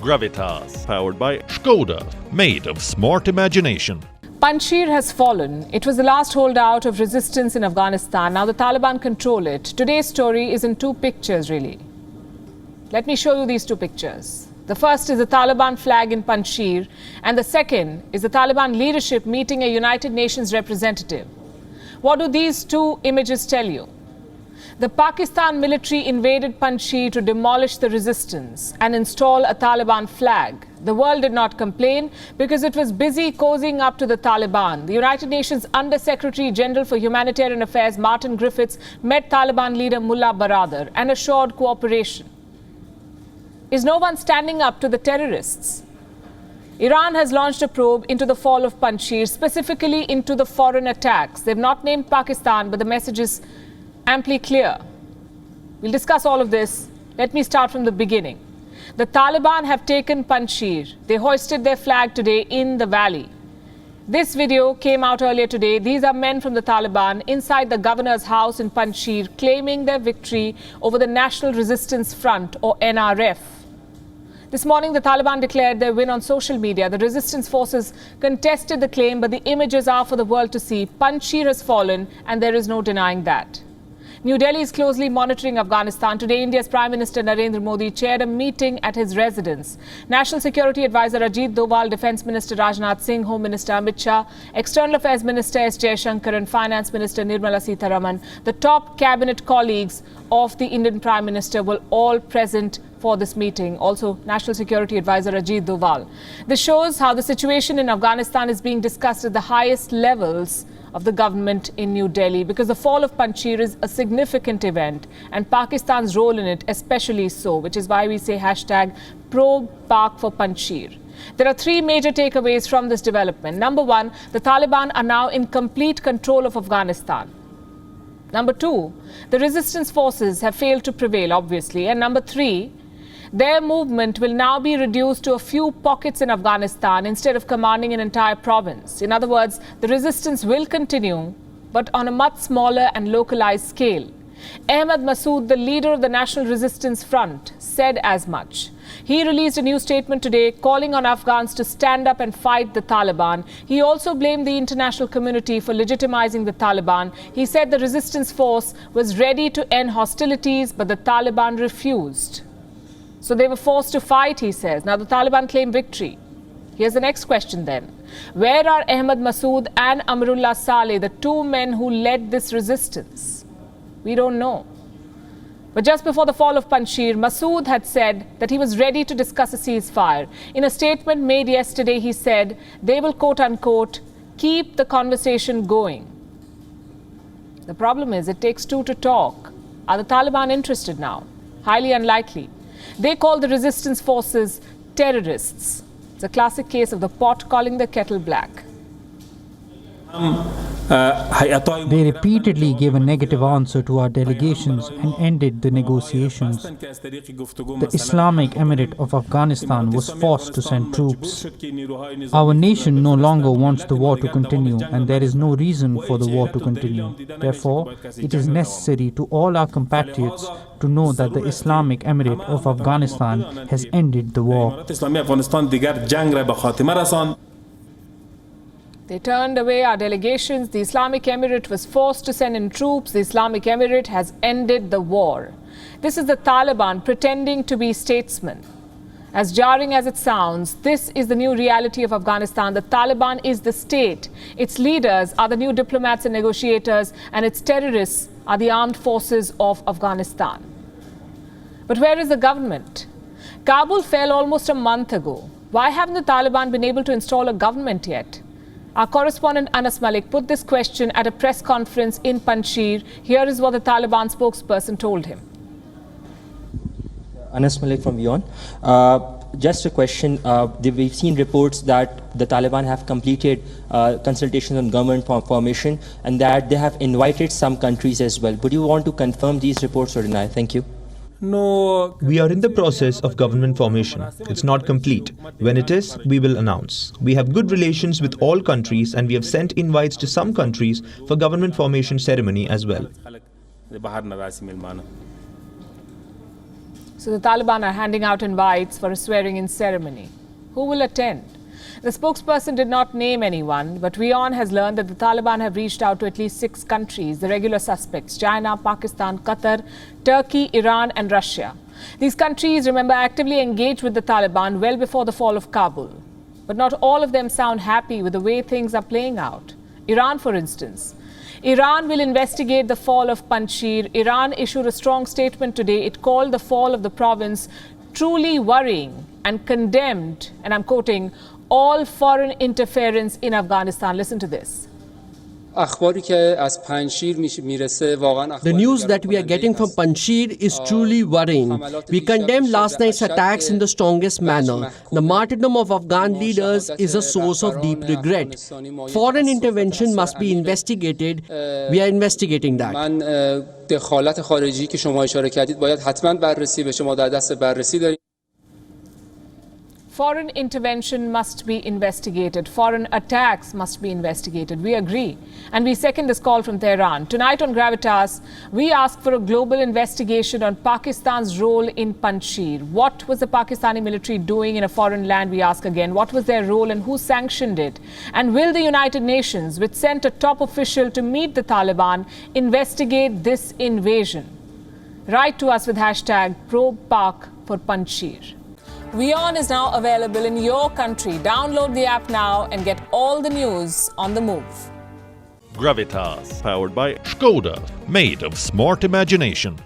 Gravitas, powered by Skoda, made of smart imagination. Panjshir has fallen. It was the last holdout of resistance in Afghanistan. Now the Taliban control it. Today's story is in two pictures, really. Let me show you these two pictures. The first is the Taliban flag in Panjshir, and the second is the Taliban leadership meeting a United Nations representative. What do these two images tell you? The Pakistan military invaded Panjshir to demolish the resistance and install a Taliban flag. The world did not complain because it was busy cozying up to the Taliban. The United Nations Under Secretary General for Humanitarian Affairs Martin Griffiths met Taliban leader Mullah Baradar and assured cooperation. Is no one standing up to the terrorists? Iran has launched a probe into the fall of Panjshir, specifically into the foreign attacks. They've not named Pakistan, but the message is amply clear. We'll discuss all of this. Let me start from the beginning. The Taliban have taken Panjshir. They hoisted their flag today in the valley. This video came out earlier today. These are men from the Taliban inside the governor's house in Panjshir claiming their victory over the National Resistance Front, or NRF. This morning, the Taliban declared their win on social media. The resistance forces contested the claim, but the images are for the world to see. Panjshir has fallen, and there is no denying that. New Delhi is closely monitoring Afghanistan. Today, India's Prime Minister Narendra Modi chaired a meeting at his residence. National Security Advisor Ajit Doval, Defence Minister Rajnath Singh, Home Minister Amit Shah, External Affairs Minister S. Jaishankar and Finance Minister Nirmala Sitharaman, the top cabinet colleagues of the Indian Prime Minister, were all present for this meeting. Also, National Security Advisor Ajit Doval. This shows how the situation in Afghanistan is being discussed at the highest levels of the government in New Delhi, because the fall of Panjshir is a significant event and Pakistan's role in it especially so, which is why we say hashtag probe Pak for Panjshir. There are three major takeaways from this development. Number one, the Taliban are now in complete control of Afghanistan. Number two, the resistance forces have failed to prevail, obviously. And number three, their movement will now be reduced to a few pockets in Afghanistan instead of commanding an entire province. In other words, the resistance will continue, but on a much smaller and localized scale. Ahmad Massoud, the leader of the National Resistance Front, said as much. He released a new statement today calling on Afghans to stand up and fight the Taliban. He also blamed the international community for legitimizing the Taliban. He said the resistance force was ready to end hostilities, but the Taliban refused. So they were forced to fight, he says. Now the Taliban claim victory. Here's the next question then. Where are Ahmad Massoud and Amrullah Saleh, the two men who led this resistance? We don't know. But just before the fall of Panjshir, Massoud had said that he was ready to discuss a ceasefire. In a statement made yesterday, he said they will, quote unquote, keep the conversation going. The problem is it takes two to talk. Are the Taliban interested now? Highly unlikely. They call the resistance forces terrorists. It's a classic case of the pot calling the kettle black. They repeatedly gave a negative answer to our delegations and ended the negotiations. The Islamic Emirate of Afghanistan was forced to send troops. Our nation no longer wants the war to continue, and there is no reason for the war to continue. Therefore, it is necessary to all our compatriots to know that the Islamic Emirate of Afghanistan has ended the war. They turned away our delegations. The Islamic Emirate was forced to send in troops. The Islamic Emirate has ended the war. This is the Taliban pretending to be statesmen. As jarring as it sounds, this is the new reality of Afghanistan. The Taliban is the state. Its leaders are the new diplomats and negotiators, and its terrorists are the armed forces of Afghanistan. But where is the government? Kabul fell almost a month ago. Why haven't the Taliban been able to install a government yet? Our correspondent Anas Malik put this question at a press conference in Panjshir. Here is what the Taliban spokesperson told him. Anas Malik from WION. Just a question. We've seen reports that the Taliban have completed consultations on government formation and that they have invited some countries as well. Would you want to confirm these reports or deny? Thank you. No. We are in the process of government formation. It's not complete. When it is, we will announce. We have good relations with all countries and we have sent invites to some countries for government formation ceremony as well. So the Taliban are handing out invites for a swearing-in ceremony. Who will attend? The spokesperson did not name anyone, but WION has learned that the Taliban have reached out to at least 6 countries, the regular suspects: China, Pakistan, Qatar, Turkey, Iran and Russia. These countries, remember, actively engaged with the Taliban well before the fall of Kabul. But not all of them sound happy with the way things are playing out. Iran, for instance. Iran will investigate the fall of Panjshir. Iran issued a strong statement today. It called the fall of the province truly worrying and condemned, and I'm quoting, all foreign interference in Afghanistan. Listen to this. The news that we are getting from Panjshir is truly worrying. We condemn last night's attacks in the strongest manner. The martyrdom of Afghan leaders is a source of deep regret. Foreign intervention must be investigated. We are investigating that. Foreign intervention must be investigated. Foreign attacks must be investigated. We agree. And we second this call from Tehran. Tonight on Gravitas, we ask for a global investigation on Pakistan's role in Panjshir. What was the Pakistani military doing in a foreign land, we ask again? What was their role and who sanctioned it? And will the United Nations, which sent a top official to meet the Taliban, investigate this invasion? Write to us with hashtag #ProbePak for Panjshir. WION is now available in your country. Download the app now and get all the news on the move. Gravitas, powered by Skoda, made of smart imagination.